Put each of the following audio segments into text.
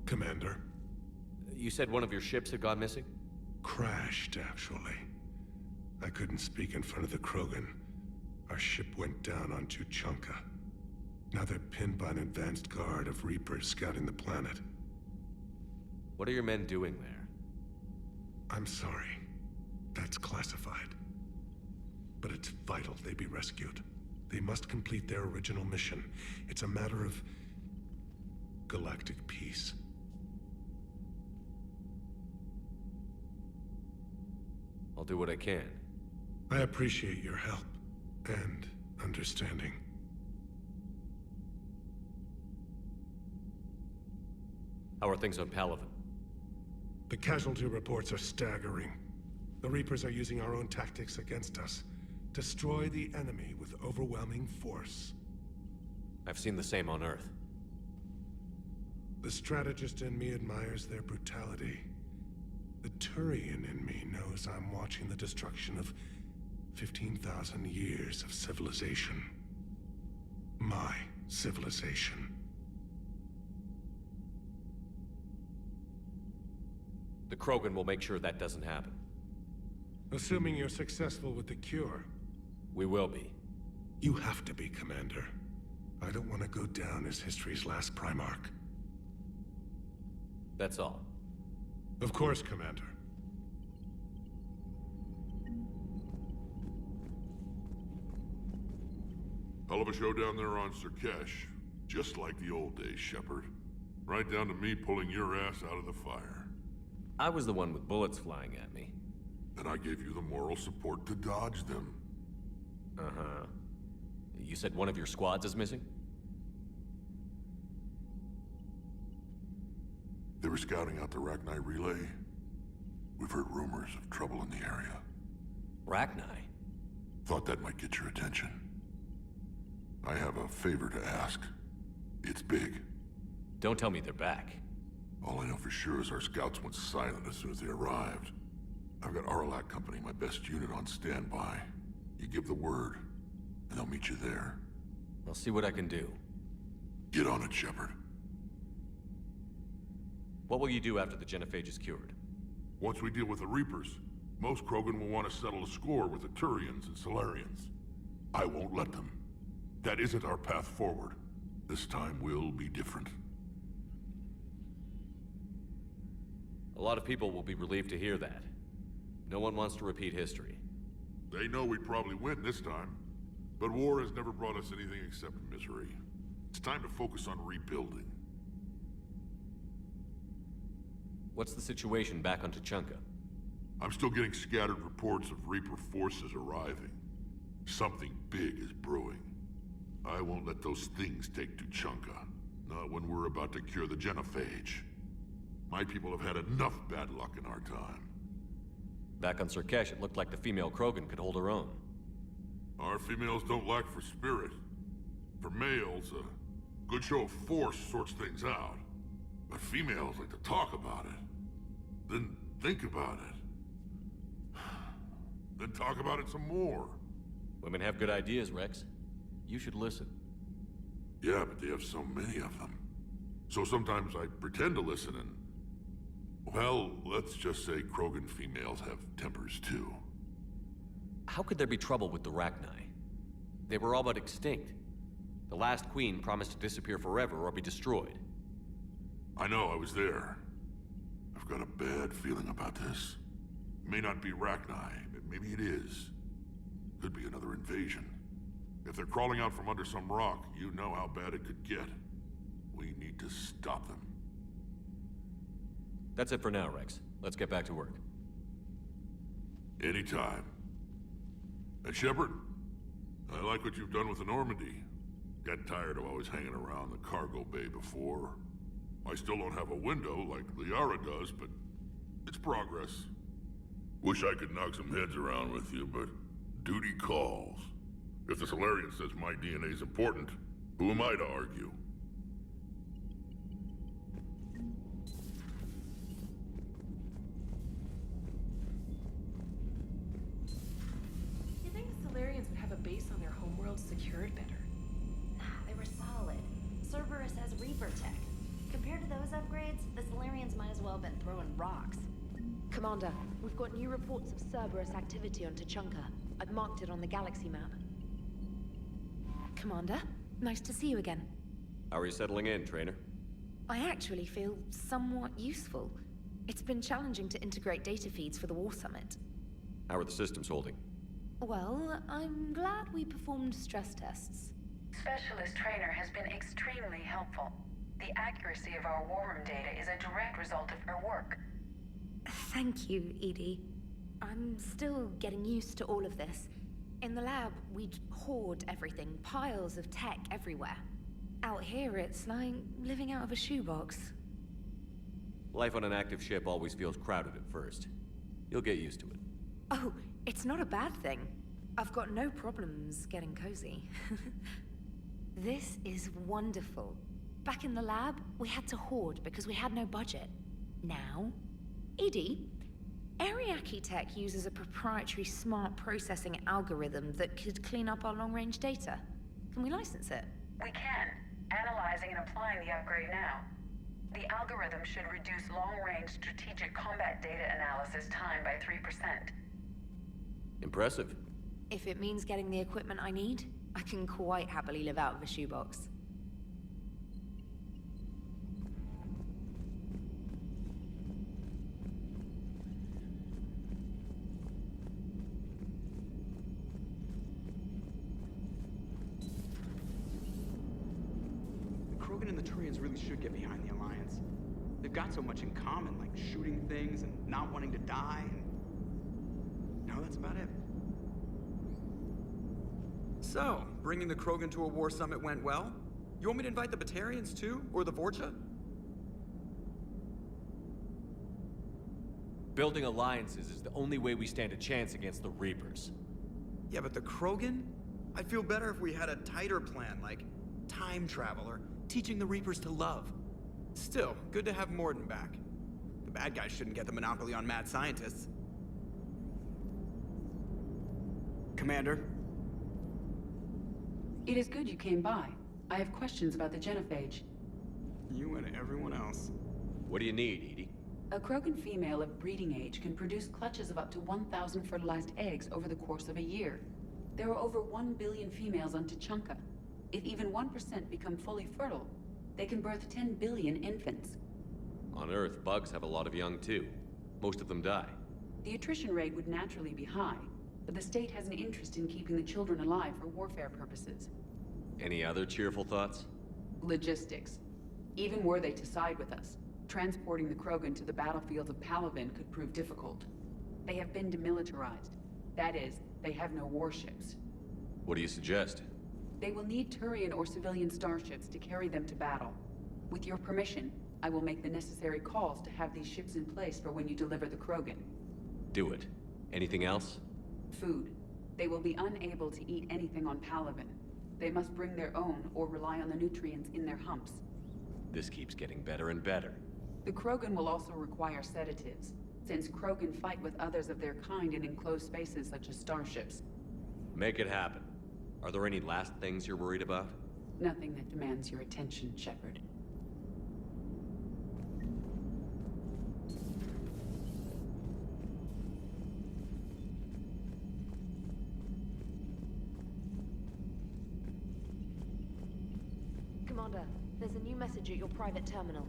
Commander. You said one of your ships had gone missing? Crashed, actually. I couldn't speak in front of the Krogan. Our ship went down on Tuchanka. Now they're pinned by an advanced guard of Reapers scouting the planet. What are your men doing there? I'm sorry. That's classified. But it's vital they be rescued. They must complete their original mission. It's a matter of galactic peace. I'll do what I can. I appreciate your help and understanding. How are things on Palaven? The casualty reports are staggering. The Reapers are using our own tactics against us. Destroy the enemy with overwhelming force. I've seen the same on Earth. The strategist in me admires their brutality. The Turian in me knows I'm watching the destruction of 15,000 years of civilization. My civilization. The Krogan will make sure that doesn't happen. Assuming you're successful with the cure. We will be. You have to be, Commander. I don't want to go down as history's last Primarch. That's all. Of course, Commander. Hell of a show down there on Surkesh. Just like the old days, Shepard. Right down to me pulling your ass out of the fire. I was the one with bullets flying at me. And I gave you the moral support to dodge them. Uh-huh. You said one of your squads is missing? They were scouting out the Rachni relay. We've heard rumors of trouble in the area. Rachni? Thought that might get your attention. I have a favor to ask. It's big. Don't tell me they're back. All I know for sure is our scouts went silent as soon as they arrived. I've got Aralak Company, my best unit, on standby. You give the word, and I'll meet you there. I'll see what I can do. Get on it, Shepard. What will you do after the genophage is cured? Once we deal with the Reapers, most Krogan will want to settle a score with the Turians and Solarians. I won't let them. That isn't our path forward. This time will be different. A lot of people will be relieved to hear that. No one wants to repeat history. They know we'd probably win this time. But war has never brought us anything except misery. It's time to focus on rebuilding. What's the situation back on Tuchanka? I'm still getting scattered reports of Reaper forces arriving. Something big is brewing. I won't let those things take Tuchanka. Not when we're about to cure the genophage. My people have had enough bad luck in our time. Back on Surkesh, it looked like the female Krogan could hold her own. Our females don't lack for spirit. For males, a good show of force sorts things out. But females like to talk about it. Then think about it. Then talk about it some more. Women have good ideas, Rex. You should listen. Yeah, but they have so many of them. So sometimes I pretend to listen and... Well, let's just say Krogan females have tempers too. How could there be trouble with the Rachni? They were all but extinct. The last queen promised to disappear forever or be destroyed. I know, I was there. I've got a bad feeling about this. May not be Rachni, but maybe it is. Could be another invasion. If they're crawling out from under some rock, you know how bad it could get. We need to stop them. That's it for now, Rex. Let's get back to work. Anytime. And Shepard, I like what you've done with the Normandy. Got tired of always hanging around the cargo bay before. I still don't have a window like Liara does, but it's progress. Wish I could knock some heads around with you, but duty calls. If the Solarian says my DNA is important, who am I to argue? You think the Solarians would have a base on their homeworld secured better? Nah, they were solid. Cerberus has Reaper tech. Compared to those upgrades, the Solarians might as well have been throwing rocks. Commander, we've got new reports of Cerberus activity on Tuchanka. I've marked it on the galaxy map. Commander, nice to see you again. How are you settling in, Trainer? I actually feel somewhat useful. It's been challenging to integrate data feeds for the War Summit. How are the systems holding? Well, I'm glad we performed stress tests. Specialist Trainer has been extremely helpful. The accuracy of our war room data is a direct result of her work. Thank you, Edie. I'm still getting used to all of this. In the lab, we'd hoard everything, piles of tech everywhere. Out here, it's like living out of a shoebox. Life on an active ship always feels crowded at first. You'll get used to it. Oh, it's not a bad thing. I've got no problems getting cozy. This is wonderful. Back in the lab, we had to hoard because we had no budget. Now, Edie, Ariake Tech uses a proprietary smart processing algorithm that could clean up our long-range data. Can we license it? We can. Analyzing and applying the upgrade now. The algorithm should reduce long-range strategic combat data analysis time by 3%. Impressive. If it means getting the equipment I need, I can quite happily live out of a shoebox. The Krogan and the Turians really should get behind the Alliance. They've got so much in common, like shooting things and not wanting to die, and... no, that's about it. So, bringing the Krogan to a war summit went well? You want me to invite the Batarians too? Or the Vorcha? Building alliances is the only way we stand a chance against the Reapers. Yeah, but the Krogan? I'd feel better if we had a tighter plan, like time travel or teaching the Reapers to love. Still, good to have Mordin back. The bad guys shouldn't get the monopoly on mad scientists. Commander? It is good you came by. I have questions about the genophage. You and everyone else. What do you need, Edie? A Krogan female of breeding age can produce clutches of up to 1,000 fertilized eggs over the course of a year. There are over 1 billion females on Tuchanka. If even 1% become fully fertile, they can birth 10 billion infants. On Earth, bugs have a lot of young too. Most of them die. The attrition rate would naturally be high, but the state has an interest in keeping the children alive for warfare purposes. Any other cheerful thoughts? Logistics. Even were they to side with us, transporting the Krogan to the battlefields of Palaven could prove difficult. They have been demilitarized. That is, they have no warships. What do you suggest? They will need Turian or civilian starships to carry them to battle. With your permission, I will make the necessary calls to have these ships in place for when you deliver the Krogan. Do it. Anything else? Food. They will be unable to eat anything on Palaven. They must bring their own or rely on the nutrients in their humps. This keeps getting better and better. The Krogan will also require sedatives, since Krogan fight with others of their kind in enclosed spaces such as starships. Make it happen. Are there any last things you're worried about? Nothing that demands your attention, Shepard. Commander, there's a new message at your private terminal.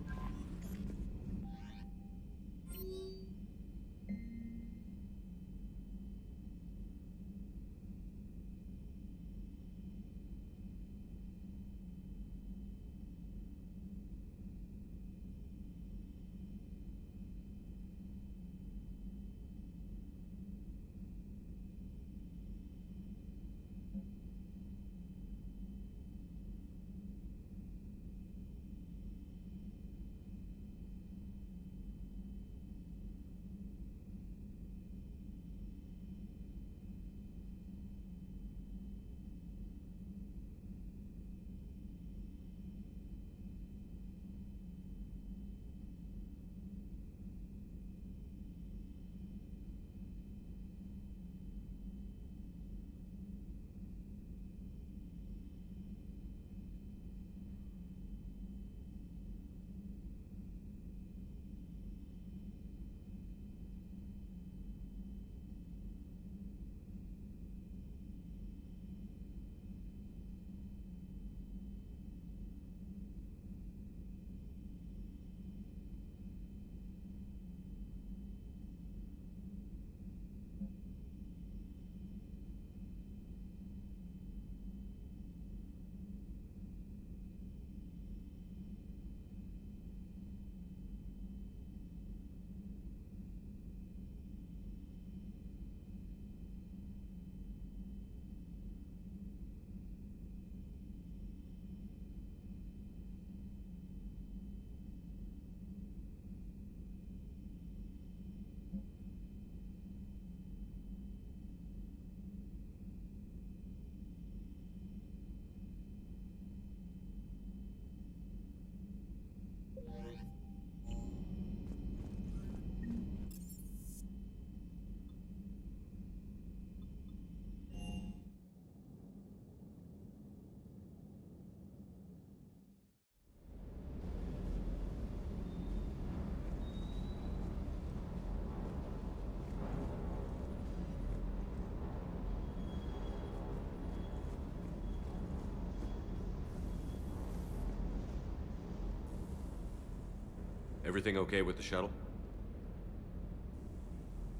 Everything okay with the shuttle?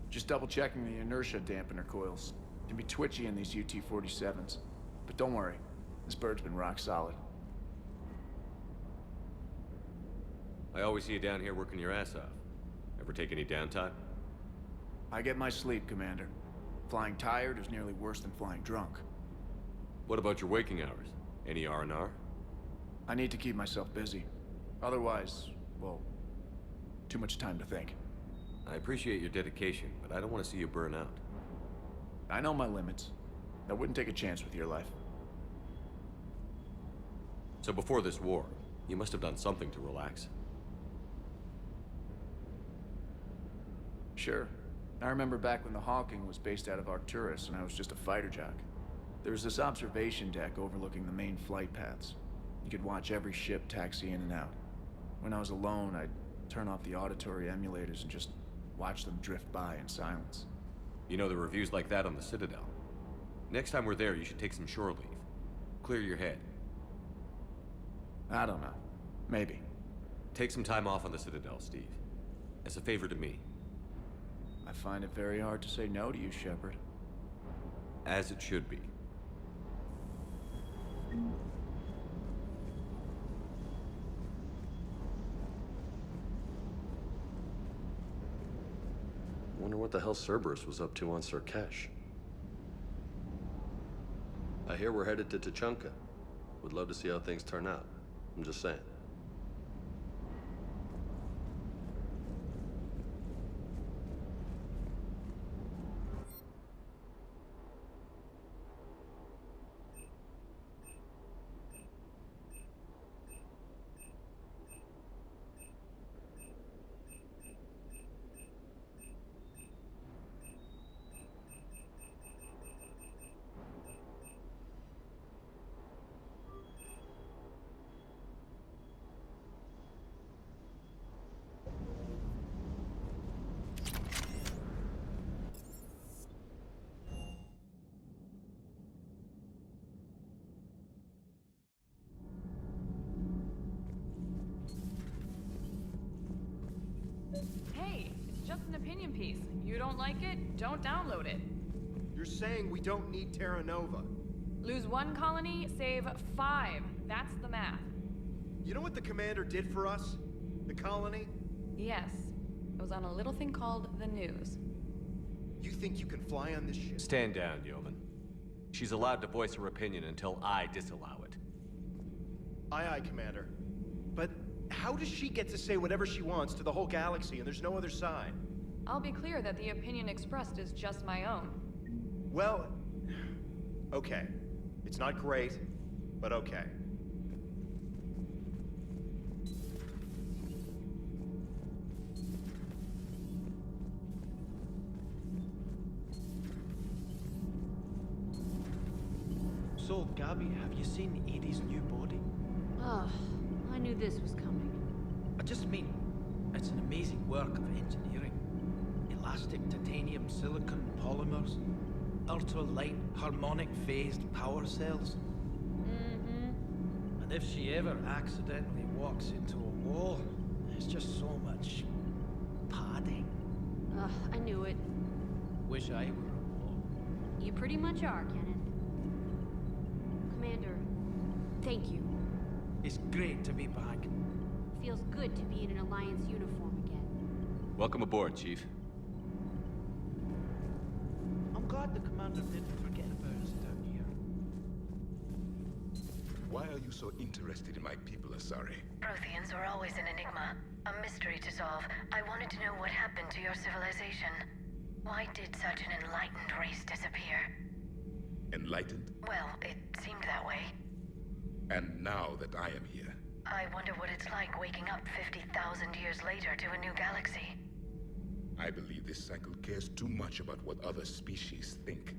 Just double-checking the inertia dampener coils. Can be twitchy in these UT-47s. But don't worry, this bird's been rock solid. I always see you down here working your ass off. Ever take any downtime? I get my sleep, Commander. Flying tired is nearly worse than flying drunk. What about your waking hours? Any R&R? I need to keep myself busy. Otherwise, well, too much time to think. I appreciate your dedication, but I don't want to see you burn out. I know my limits. I wouldn't take a chance with your life. So before this war, you must have done something to relax. Sure. I remember back when the Hawking was based out of Arcturus and I was just a fighter jock. There was this observation deck overlooking the main flight paths. You could watch every ship taxi in and out. When I was alone, I'd turn off the auditory emulators and just watch them drift by in silence. You know, the reviews like that on the Citadel. Next time we're there, you should take some shore leave. Clear your head. I don't know. Maybe. Take some time off on the Citadel, Steve. As a favor to me. I find it very hard to say no to you, Shepard. As it should be. Wonder what the hell Cerberus was up to on Surkesh. I hear we're headed to Tuchanka. Would love to see how things turn out. I'm just saying. Hey, it's just an opinion piece. You don't like it, don't download it. You're saying we don't need Terra Nova. Lose 1 colony, save 5. That's the math. You know what the commander did for us? The colony? Yes. It was on a little thing called the news. You think you can fly on this ship? Stand down, Yeoman. She's allowed to voice her opinion until I disallow it. Aye, aye, Commander. But how does she get to say whatever she wants to the whole galaxy and there's no other side? I'll be clear that the opinion expressed is just my own. Well, okay. It's not great, but okay. So, Gabby, have you seen Edie's new body? Oh, I knew this was coming. I just mean, it's an amazing work of engineering. Elastic titanium silicon polymers, ultra-light harmonic phased power cells. And if she ever accidentally walks into a wall, there's just so much padding. Ugh, I knew it. Wish I were a wall. You pretty much are, Kenneth. Commander, thank you. It's great to be back. Feels good to be in an Alliance uniform again. Welcome aboard, Chief. I'm glad the commander didn't forget about us down here. Why are you so interested in my people, Asari? Protheans were always an enigma, a mystery to solve. I wanted to know what happened to your civilization. Why did such an enlightened race disappear? Enlightened? Well, it seemed that way. And now that I am here, I wonder what it's like waking up 50,000 years later to a new galaxy. I believe this cycle cares too much about what other species think.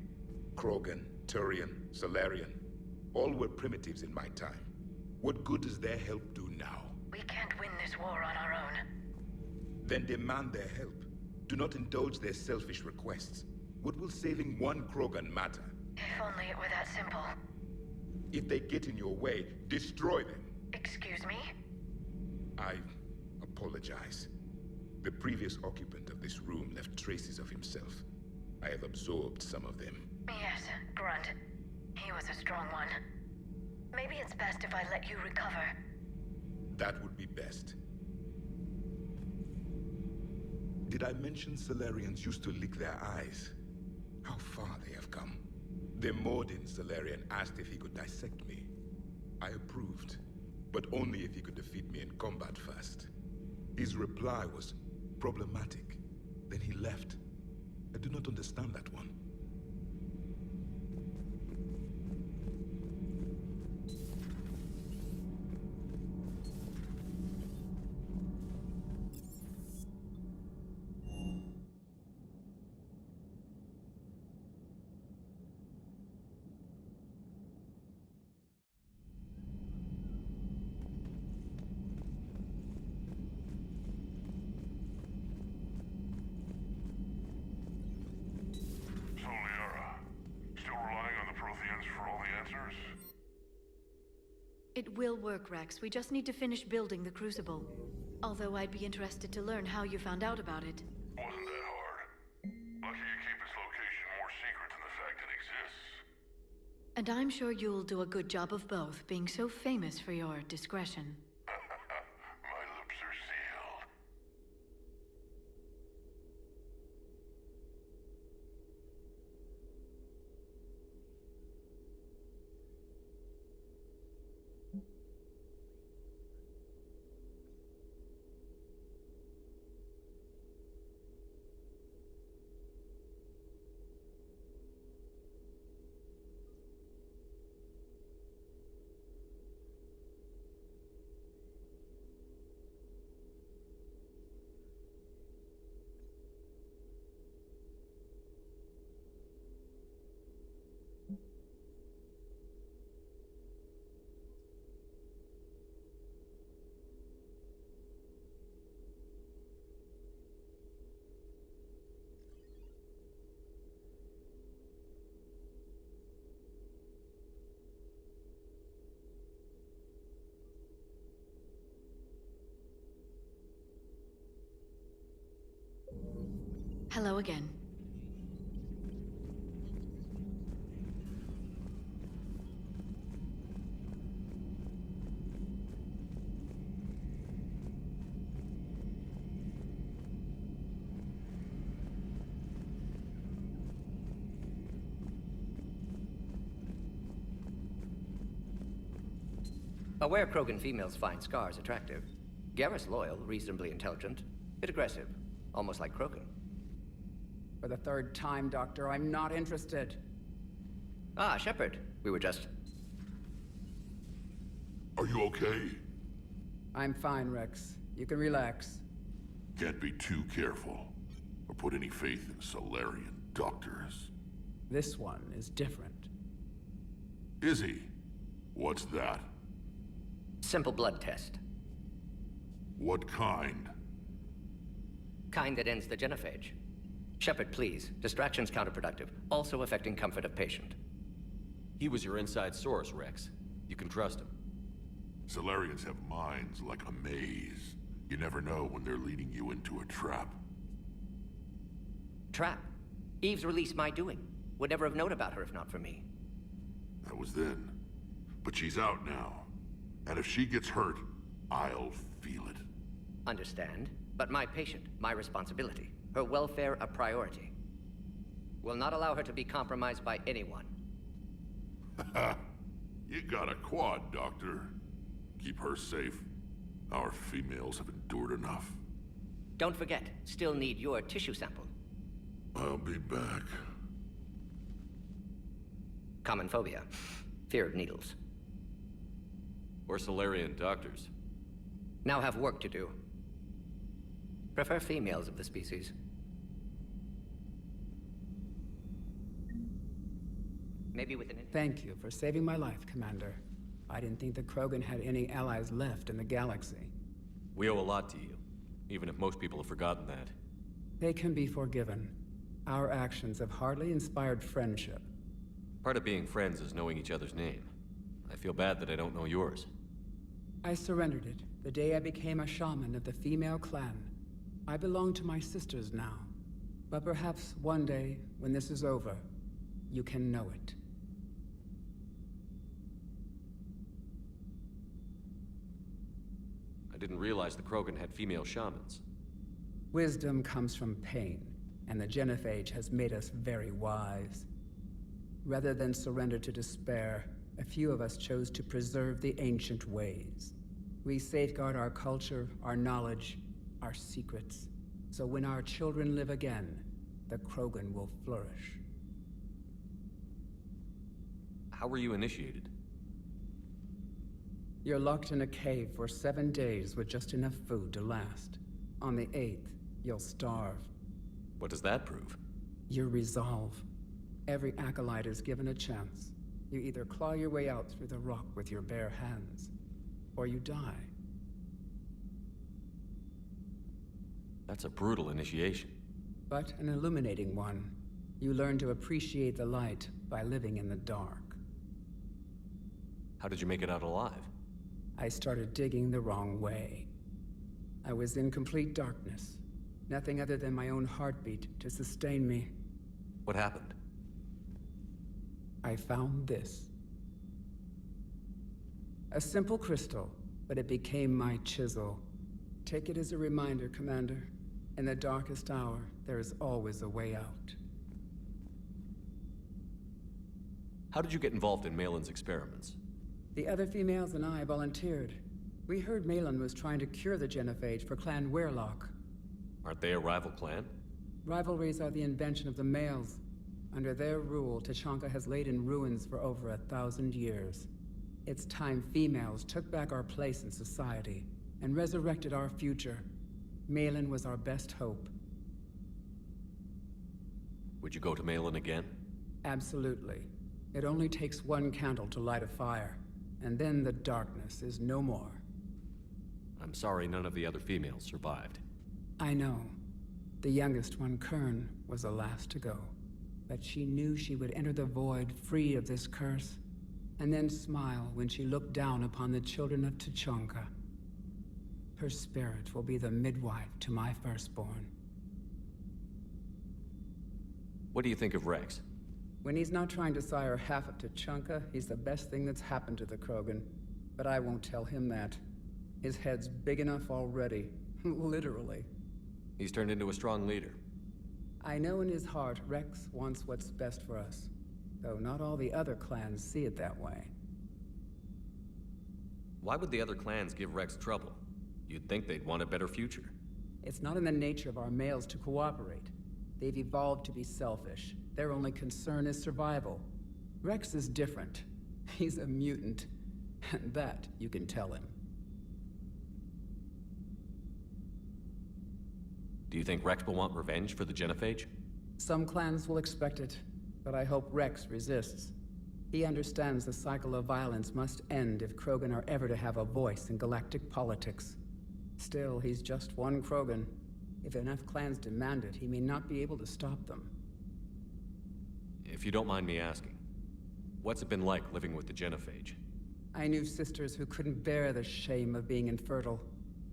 Krogan, Turian, Salarian, all were primitives in my time. What good does their help do now? We can't win this war on our own. Then demand their help. Do not indulge their selfish requests. What will saving one Krogan matter? If only it were that simple. If they get in your way, destroy them. Excuse me? I apologize. The previous occupant of this room left traces of himself. I have absorbed some of them. Yes, Grunt. He was a strong one. Maybe it's best if I let you recover. That would be best. Did I mention Salarians used to lick their eyes? How far they have come. The Mordin Salarian asked if he could dissect me. I approved, but only if he could defeat me in combat first. His reply was problematic. Then he left. I do not understand that one. It will work, Rex. We just need to finish building the Crucible. Although I'd be interested to learn how you found out about it. Wasn't that hard. Lucky you keep its location more secret than the fact it exists. And I'm sure you'll do a good job of both, being so famous for your discretion. My lips are sealed. Hello again. Aware Krogan females find scars attractive. Garrus loyal, reasonably intelligent, bit aggressive, almost like Krogan. For the third time, Doctor, I'm not interested. Ah, Shepard. We were just... Are you okay? I'm fine, Rex. You can relax. Can't be too careful, or put any faith in Salarian doctors. This one is different. Is he? What's that? Simple blood test. What kind? Kind that ends the genophage. Shepard, please. Distraction's counterproductive, also affecting comfort of patient. He was your inside source, Rex. You can trust him. Salarians have minds like a maze. You never know when they're leading you into a trap. Trap? Eve's released my doing. Would never have known about her if not for me. That was then. But she's out now. And if she gets hurt, I'll feel it. Understand. But my patient, my responsibility. Her welfare a priority. Will not allow her to be compromised by anyone. You got a quad, Doctor. Keep her safe. Our females have endured enough. Don't forget, still need your tissue sample. I'll be back. Common phobia. Fear of needles. Or Salarian doctors. Now have work to do. Prefer females of the species. Maybe with an... Thank you for saving my life, Commander. I didn't think the Krogan had any allies left in the galaxy. We owe a lot to you, even if most people have forgotten that. They can be forgiven. Our actions have hardly inspired friendship. Part of being friends is knowing each other's name. I feel bad that I don't know yours. I surrendered it the day I became a shaman of the female clan. I belong to my sisters now. But perhaps one day, when this is over, you can know it. I didn't realize the Krogan had female shamans. Wisdom comes from pain, and the Genophage has made us very wise. Rather than surrender to despair, a few of us chose to preserve the ancient ways. We safeguard our culture, our knowledge, our secrets, so when our children live again, the Krogan will flourish. How were you initiated? You're locked in a cave for 7 days with just enough food to last. On the 8th, you'll starve. What does that prove? Your resolve. Every acolyte is given a chance. You either claw your way out through the rock with your bare hands, or you die. That's a brutal initiation. But an illuminating one. You learn to appreciate the light by living in the dark. How did you make it out alive? I started digging the wrong way. I was in complete darkness. Nothing other than my own heartbeat to sustain me. What happened? I found this. A simple crystal, but it became my chisel. Take it as a reminder, Commander. In the darkest hour, there is always a way out. How did you get involved in Malin's experiments? The other females and I volunteered. We heard Malin was trying to cure the Genophage for Clan Weirlock. Aren't they a rival clan? Rivalries are the invention of the males. Under their rule, Tuchanka has laid in ruins for over 1,000 years. It's time females took back our place in society and resurrected our future. Malin was our best hope. Would you go to Malin again? Absolutely. It only takes one candle to light a fire, and then the darkness is no more. I'm sorry none of the other females survived. I know. The youngest one, Kern, was the last to go. But she knew she would enter the void free of this curse, and then smile when she looked down upon the children of Tuchanka. Her spirit will be the midwife to my firstborn. What do you think of Rex? When he's not trying to sire half of Tuchanka, he's the best thing that's happened to the Krogan. But I won't tell him that. His head's big enough already. Literally. He's turned into a strong leader. I know in his heart Rex wants what's best for us. Though not all the other clans see it that way. Why would the other clans give Rex trouble? You'd think they'd want a better future. It's not in the nature of our males to cooperate. They've evolved to be selfish. Their only concern is survival. Rex is different. He's a mutant. And that you can tell him. Do you think Rex will want revenge for the Genophage? Some clans will expect it, but I hope Rex resists. He understands the cycle of violence must end if Krogan are ever to have a voice in galactic politics. Still, he's just one Krogan. If enough clans demand it, he may not be able to stop them. If you don't mind me asking, what's it been like living with the Genophage? I knew sisters who couldn't bear the shame of being infertile.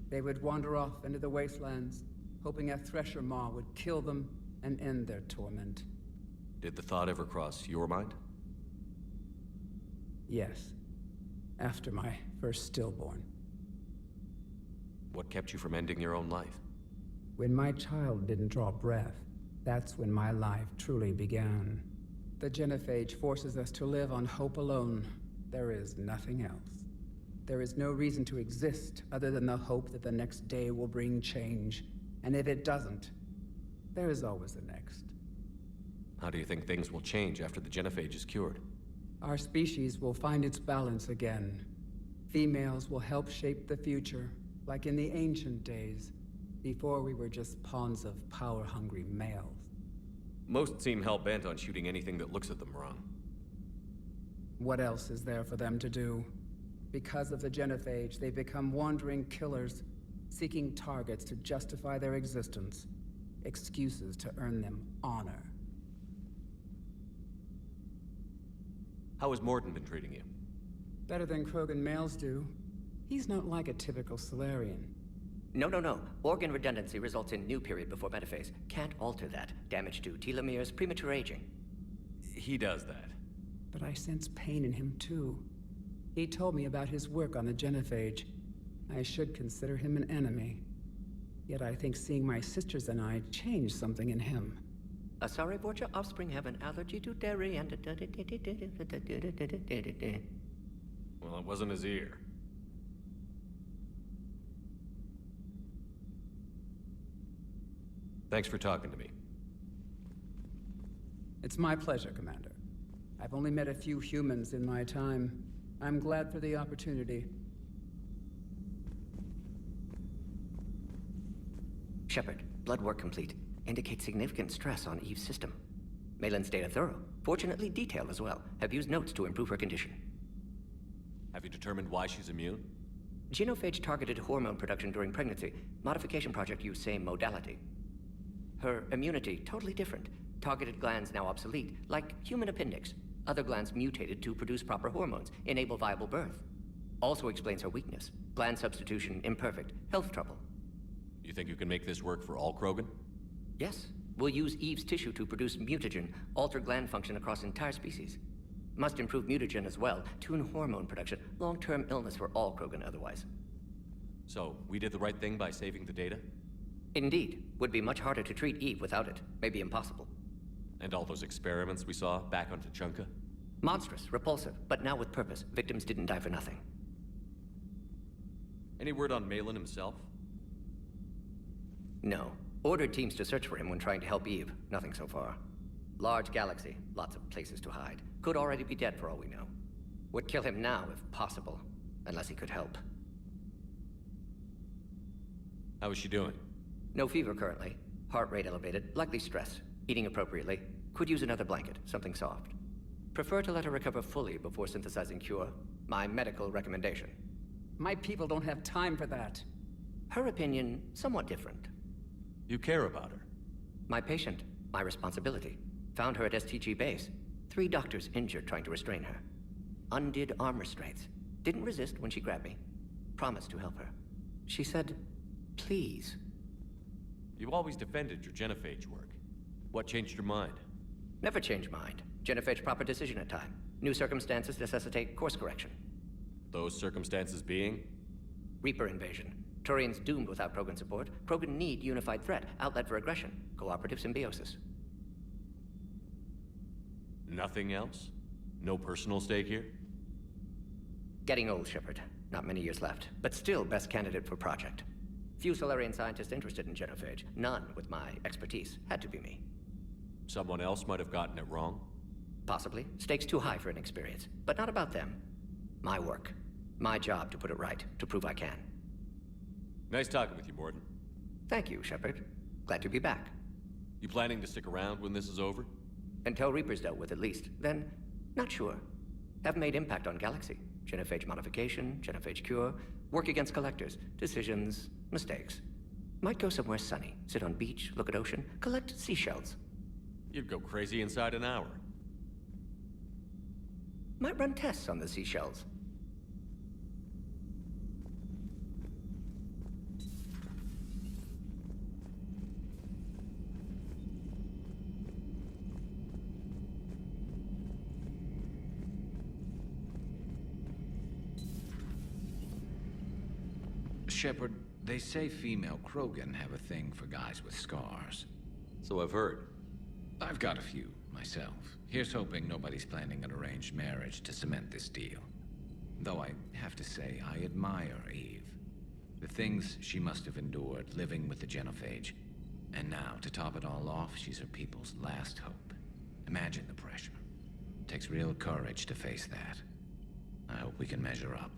They would wander off into the wastelands, hoping a Thresher Maw would kill them and end their torment. Did the thought ever cross your mind? Yes. After my first stillborn. What kept you from ending your own life? When my child didn't draw breath, that's when my life truly began. The Genophage forces us to live on hope alone. There is nothing else. There is no reason to exist other than the hope that the next day will bring change. And if it doesn't, there is always the next. How do you think things will change after the Genophage is cured? Our species will find its balance again. Females will help shape the future, like in the ancient days, before we were just pawns of power-hungry males. Most seem hell-bent on shooting anything that looks at them wrong. What else is there for them to do? Because of the Genophage, they become wandering killers, seeking targets to justify their existence, excuses to earn them honor. How has Mordin been treating you? Better than Krogan males do. He's not like a typical Solarian. No. Organ redundancy results in new period before metaphase. Can't alter that. Damage to telomeres, premature aging. He does that. But I sense pain in him, too. He told me about his work on the genophage. I should consider him an enemy. Yet I think seeing my sisters and I changed something in him. Asari Vorcha offspring have an allergy to dairy and... Well, it wasn't his ear. Thanks for talking to me. It's my pleasure, Commander. I've only met a few humans in my time. I'm glad for the opportunity. Shepard, blood work complete. Indicates significant stress on Eve's system. Malin's data thorough. Fortunately detailed as well. Have used notes to improve her condition. Have you determined why she's immune? Genophage targeted hormone production during pregnancy. Modification project used same modality. Her immunity, totally different. Targeted glands now obsolete, like human appendix. Other glands mutated to produce proper hormones, enable viable birth. Also explains her weakness. Gland substitution imperfect. Health trouble. You think you can make this work for all Krogan? Yes. We'll use Eve's tissue to produce mutagen, alter gland function across entire species. Must improve mutagen as well, tune hormone production, long-term illness for all Krogan otherwise. So, we did the right thing by saving the data? Indeed. Would be much harder to treat Eve without it. Maybe impossible. And all those experiments we saw back on Tuchanka? Monstrous, repulsive, but now with purpose. Victims didn't die for nothing. Any word on Malin himself? No. Ordered teams to search for him when trying to help Eve. Nothing so far. Large galaxy, lots of places to hide. Could already be dead for all we know. Would kill him now if possible, unless he could help. How is she doing? No fever currently. Heart rate elevated, likely stress. Eating appropriately. Could use another blanket, something soft. Prefer to let her recover fully before synthesizing cure. My medical recommendation. My people don't have time for that. Her opinion, somewhat different. You care about her? My patient, my responsibility. Found her at STG base. 3 doctors injured trying to restrain her. Undid arm restraints. Didn't resist when she grabbed me. Promised to help her. She said, please. You always defended your genophage work. What changed your mind? Never change mind. Genophage proper decision at time. New circumstances necessitate course correction. Those circumstances being? Reaper invasion. Turians doomed without Krogan support. Krogan need unified threat, outlet for aggression, cooperative symbiosis. Nothing else? No personal stake here? Getting old, Shepard. Not many years left, but still best candidate for project. Few Solarian scientists interested in genophage. None with my expertise. Had to be me. Someone else might have gotten it wrong? Possibly. Stakes too high for inexperience. But not about them. My work. My job to put it right, to prove I can. Nice talking with you, Mordin. Thank you, Shepard. Glad to be back. You planning to stick around when this is over? Until Reaper's dealt with, at least. Then, not sure. Have made impact on Galaxy. Genophage modification, genophage cure, work against collectors, decisions, mistakes. Might go somewhere sunny, sit on beach, look at ocean, collect seashells. You'd go crazy inside an hour. Might run tests on the seashells. Shepard, they say female Krogan have a thing for guys with scars. So I've heard. I've got a few, myself. Here's hoping nobody's planning an arranged marriage to cement this deal. Though I have to say, I admire Eve. The things she must have endured living with the genophage. And now, to top it all off, she's her people's last hope. Imagine the pressure. Takes real courage to face that. I hope we can measure up.